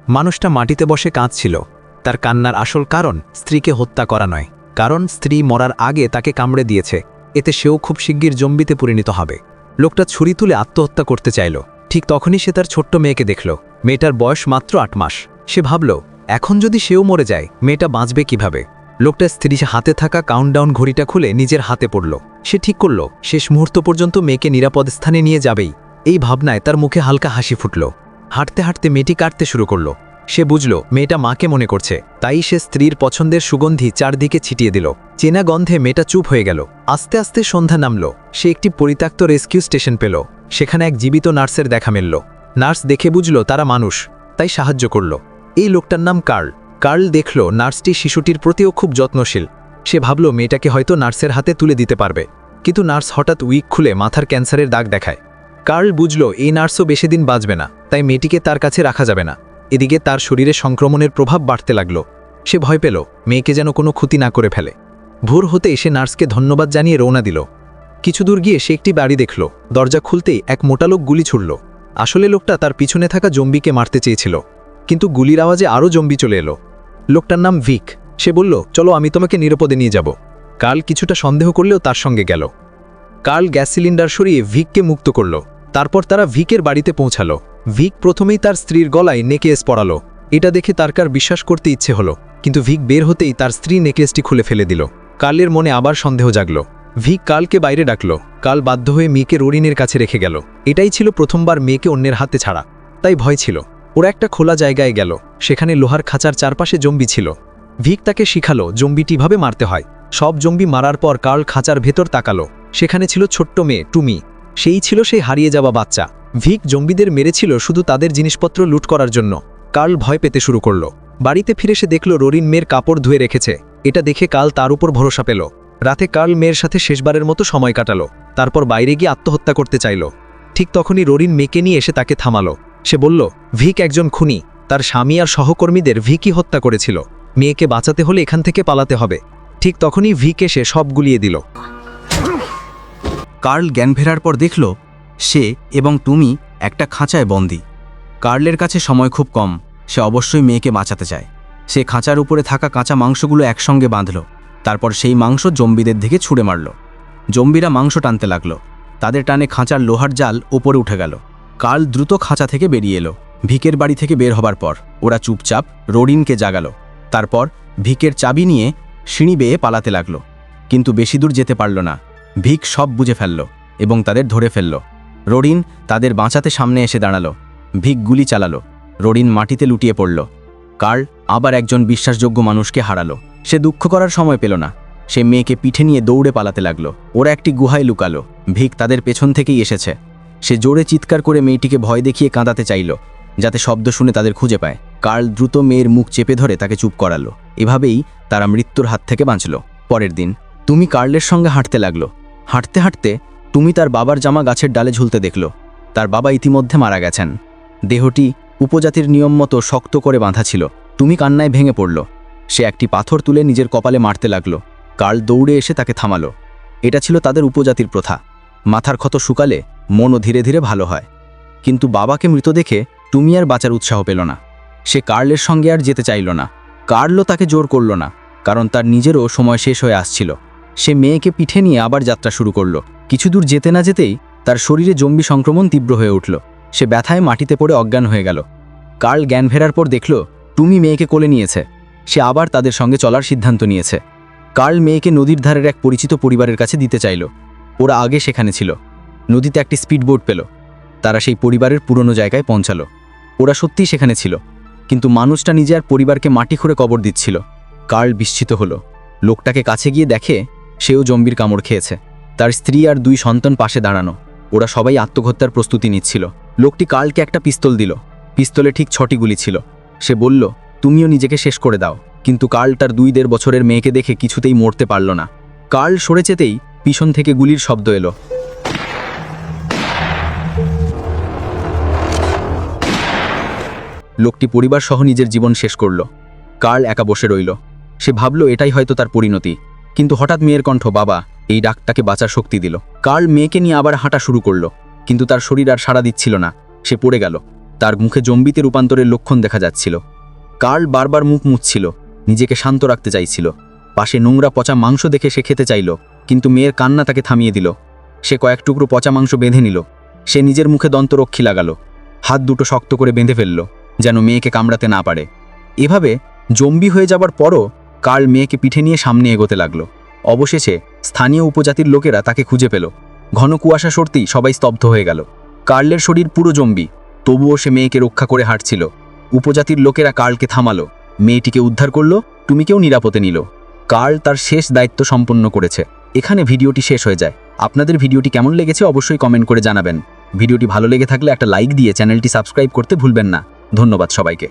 মানুষটা মাটিতে বসে কাঁদছিল। তার কান্নার আসল কারণ স্ত্রীকে হত্যা করা নয়, কারণ স্ত্রী মরার আগে তাকে কামড়ে দিয়েছে। এতে সেও খুব শিগগির জম্বিতে পরিণত হবে। লোকটা ছুরি তুলে আত্মহত্যা করতে চাইল। ঠিক তখনই সে তার ছোট্ট মেয়েকে দেখল। মেয়েটার বয়স মাত্র 8 মাস। সে ভাবল, এখন যদি সেও মরে যায়, মেয়েটা বাঁচবে কিভাবে? লোকটা স্ত্রী হাতে থাকা কাউন্টডাউন ঘড়িটা খুলে নিজের হাতে পড়ল। সে ঠিক করল শেষ মুহূর্ত পর্যন্ত মেয়েকে নিরাপদ স্থানে নিয়ে যাবেই। এই ভাবনায় তার মুখে হালকা হাসি ফুটল। হাঁটতে হাঁটতে মেয়েটি কাটতে শুরু করল। সে বুঝল মেয়েটা মাকে মনে করছে, তাই সে স্ত্রীর পছন্দের সুগন্ধি চারদিকে ছিটিয়ে দিল। চেনা গন্ধে মেয়েটা চুপ হয়ে গেল। আস্তে আস্তে সন্ধ্যা নামল। সে একটি পরিত্যক্ত রেস্কিউ স্টেশন পেল। সেখানে এক জীবিত নার্সের দেখা মিলল। নার্স দেখে বুঝল তারা মানুষ, তাই সাহায্য করল। এই লোকটার নাম কার্ল। কার্ল দেখল নার্সটি শিশুটির প্রতিও খুব যত্নশীল। সে ভাবল মেয়েটাকে হয়তো নার্সের হাতে তুলে দিতে পারবে, কিন্তু নার্স হঠাৎ উইক খুলে মাথার ক্যান্সারের দাগ দেখায়। কার্ল বুঝল এই নার্সও বেশি দিন বাঁচবে না, তাই মেয়েটিকে তার কাছে রাখা যাবে না। এদিকে তার শরীরে সংক্রমণের প্রভাব বাড়তে লাগল। সে ভয় পেল মেয়েকে যেন কোনো ক্ষতি না করে ফেলে। ভোর হতেই সে নার্সকে ধন্যবাদ জানিয়ে রওনা দিল। কিছু দূর গিয়ে সে একটি বাড়ি দেখল। দরজা খুলতেই এক মোটা লোক গুলি ছুড়ল। আসলে লোকটা তার পিছনে থাকা জম্বিকে মারতে চেয়েছিল, কিন্তু গুলির আওয়াজে আরও জম্বি চলে এলো। লোকটার নাম ভিক। সে বলল, চলো আমি তোমাকে নিরাপদে নিয়ে যাব। কার্ল কিছুটা সন্দেহ করলেও তার সঙ্গে গেল। কার্ল গ্যাস সিলিন্ডার সরিয়ে ভিককে মুক্ত করল। তারপর তারা ভিকের বাড়িতে পৌঁছালো। ভিক প্রথমেই তার স্ত্রীর গলায় নেকলেস পরালো। এটা দেখে তার বিশ্বাস করতে ইচ্ছে হলো, কিন্তু ভিক বের হতেই তার স্ত্রী নেকলেসটি খুলে ফেলে দিল। কার্লের মনে আবার সন্দেহ জাগল। ভিক কার্লকে বাইরে ডাকল। কার্ল বাধ্য হয়ে মেয়েকে রোরিনের কাছে রেখে গেল। এটাই ছিল প্রথমবার মেয়েকে অন্যের হাতে ছাড়া, তাই ভয় ছিল। ওরা একটা খোলা জায়গায় গেল। সেখানে লোহার খাঁচার চারপাশে জম্বি ছিল। ভিক তাকে শিখালো জম্বিটি ভাবে মারতে হয়। সব জম্বি মারার পর কার্ল খাঁচার ভেতর তাকালো। সেখানে ছিল ছোট্ট মেয়ে টুমি। সেই ছিল সেই হারিয়ে যাওয়া বাচ্চা। ভিক জম্বিদের মেরেছিল শুধু তাদের জিনিসপত্র লুট করার জন্য। কার্ল ভয় পেতে শুরু করল। বাড়িতে ফিরে সে দেখল রোরিন মেয়ের কাপড় ধুয়ে রেখেছে। এটা দেখে কার্ল তার উপর ভরসা পেল। রাতে কার্ল মেয়ের সাথে শেষবারের মতো সময় কাটালো। তারপর বাইরে গিয়ে আত্মহত্যা করতে চাইল। ঠিক তখনই রোরিন মেয়েকে নিয়ে এসে তাকে থামালো। সে বলল, ভিক একজন খুনি। তার স্বামী আর সহকর্মীদের ভিকই হত্যা করেছিল। মেয়েকে বাঁচাতে হলে এখান থেকে পালাতে হবে। ঠিক তখনই ভিক এসে সব গুলিয়ে দিল। কার্ল জ্ঞান ফেরার পর দেখল সে এবং টুমি একটা খাঁচায় বন্দী। কার্লের কাছে সময় খুব কম। সে অবশ্যই মেয়েকে বাঁচাতে চায়। সে খাঁচার উপরে থাকা কাঁচা মাংসগুলো একসঙ্গে বাঁধল। তারপর সেই মাংস জম্বিদের দিকে ছুঁড়ে মারল। জম্বিরা মাংস টানতে লাগল। তাদের টানে খাঁচার লোহার জাল ওপরে উঠে গেল। কার্ল দ্রুত খাঁচা থেকে বেরিয়ে এলো। ভিকের বাড়ি থেকে বের হবার পর ওরা চুপচাপ রোরিনকে জাগালো। তারপর ভিকের চাবি নিয়ে সিঁড়ি বেয়ে পালাতে লাগলো, কিন্তু বেশি দূর যেতে পারল না। ভিক সব বুঝে ফেলল এবং তাদের ধরে ফেলল। রোরিন তাদের বাঁচাতে সামনে এসে দাঁড়ালো। ভিক গুলি চালালো। রোরিন মাটিতে লুটিয়ে পড়ল। কার্ল আবার একজন বিশ্বাসযোগ্য মানুষকে হারালো। সে দুঃখ করার সময় পেল না। সে মেয়েকে পিঠে নিয়ে দৌড়ে পালাতে লাগলো। ওরা একটি গুহায় লুকালো। ভিক তাদের পেছন থেকেই এসেছে। সে জোরে চিৎকার করে মেয়েটিকে ভয় দেখিয়ে কাঁদাতে চাইল, যাতে শব্দ শুনে তাদের খুঁজে পায়। কার্ল দ্রুত মেয়ের মুখ চেপে ধরে তাকে চুপ করালো। এভাবেই তারা মৃত্যুর হাত থেকে বাঁচল। পরের দিন টুমি কার্লের সঙ্গে হাঁটতে লাগলো। হাঁটতে হাঁটতে টুমি তার বাবার জামা গাছের ডালে ঝুলতে দেখল। তার বাবা ইতিমধ্যে মারা গেছেন। দেহটি উপজাতির নিয়ম মতো শক্ত করে বাঁধা ছিল। টুমি কান্নায় ভেঙে পড়ল। সে একটি পাথর তুলে নিজের কপালে মারতে লাগলো। কার্ল দৌড়ে এসে তাকে থামালো। এটা ছিল তাদের উপজাতির প্রথা। মাথার ক্ষত শুকালে মনও ধীরে ধীরে ভালো হয়। কিন্তু বাবাকে মৃত দেখে টুমি আর বাঁচার উৎসাহ পেল না। সে কার্লের সঙ্গে আর যেতে চাইল না। কার্লও তাকে জোর করল না, কারণ তার নিজেরও সময় শেষ হয়ে আসছিল। সে মেয়েকে পিঠে নিয়ে আবার যাত্রা শুরু করল। কিছু দূর যেতে না যেতেই তার শরীরে জম্বি সংক্রমণ তীব্র হয়ে উঠল। সে ব্যথায় মাটিতে পড়ে অজ্ঞান হয়ে গেল। কার্ল জ্ঞান ফেরার পর দেখল টুমি মেয়েকে কোলে নিয়েছে। সে আবার তাদের সঙ্গে চলার সিদ্ধান্ত নিয়েছে। কার্ল মেয়েকে নদীর ধারের এক পরিচিত পরিবারের কাছে দিতে চাইল। ওরা আগে সেখানে ছিল। নদীতে একটি স্পিডবোট পেল। তারা সেই পরিবারের পুরনো জায়গায় পৌঁছালো। ওরা সত্যিই সেখানে ছিল, কিন্তু মানুষটা নিজে আর পরিবারকে মাটি খুঁড়ে কবর দিচ্ছিল। কার্ল বিস্মিত হলো। লোকটাকে কাছে গিয়ে দেখে সেও জম্বির কামড় খেয়েছে। তার স্ত্রী আর 2 সন্তান পাশে দাঁড়ানো। ওরা সবাই আত্মহত্যার প্রস্তুতি নিচ্ছিল। লোকটি কার্লকে একটা পিস্তল দিল। পিস্তলে ঠিক 6টি গুলি ছিল। সে বলল, তুমিও নিজেকে শেষ করে দাও। কিন্তু কার্ল তার 2.5 বছরের মেয়েকে দেখে কিছুতেই মরতে পারল না। কার্ল সরে যেতেই পিছন থেকে গুলির শব্দ এলো। লোকটি পরিবার সহ নিজের জীবন শেষ করল। কার্ল একা বসে রইল। সে ভাবল এটাই হয়তো তার পরিণতি। কিন্তু হঠাৎ মেয়ের কণ্ঠ, বাবা, এই ডাক তাকে বাঁচার শক্তি দিল। কার্ল মেয়েকে নিয়ে আবার হাঁটা শুরু করল, কিন্তু তার শরীর আর সাড়া দিচ্ছিল না। সে পড়ে গেল। তার মুখে জম্বিতে রূপান্তরের লক্ষণ দেখা যাচ্ছিল। কার্ল বারবার মুখ মুছছিল, নিজেকে শান্ত রাখতে চাইছিল। পাশে নোংরা পচা মাংস দেখে সে খেতে চাইল, কিন্তু মেয়ের কান্না তাকে থামিয়ে দিল। সে কয়েক টুকরো পচা মাংস বেঁধে নিল। সে নিজের মুখে দন্তরক্ষী লাগালো, হাত দুটো শক্ত করে বেঁধে ফেলল, যেন মেয়েকে কামড়াতে না পারে। এভাবে জম্বি হয়ে যাবার পরও কার্ল মেয়েকে পিঠে নিয়ে সামনে এগোতে লাগলো। অবশেষে স্থানীয় উপজাতির লোকেরা তাকে খুঁজে পেল। ঘন কুয়াশা সরতেই সবাই স্তব্ধ হয়ে গেল। কার্লের শরীর পুরো জম্বি, তবুও সে মেয়েকে রক্ষা করে হাঁটছিল। উপজাতির লোকেরা কার্লকে থামালো, মেয়েটিকে উদ্ধার করলো, টুমিকেও নিরাপদে নিল। কার্ল তার শেষ দায়িত্ব সম্পন্ন করেছে। এখানে ভিডিওটি শেষ হয়ে যায়। আপনাদের ভিডিওটি কেমন লেগেছে অবশ্যই কমেন্ট করে জানাবেন। ভিডিওটি ভালো লেগে থাকলে একটা লাইক দিয়ে চ্যানেলটি সাবস্ক্রাইব করতে ভুলবেন না। ধন্যবাদ সবাইকে।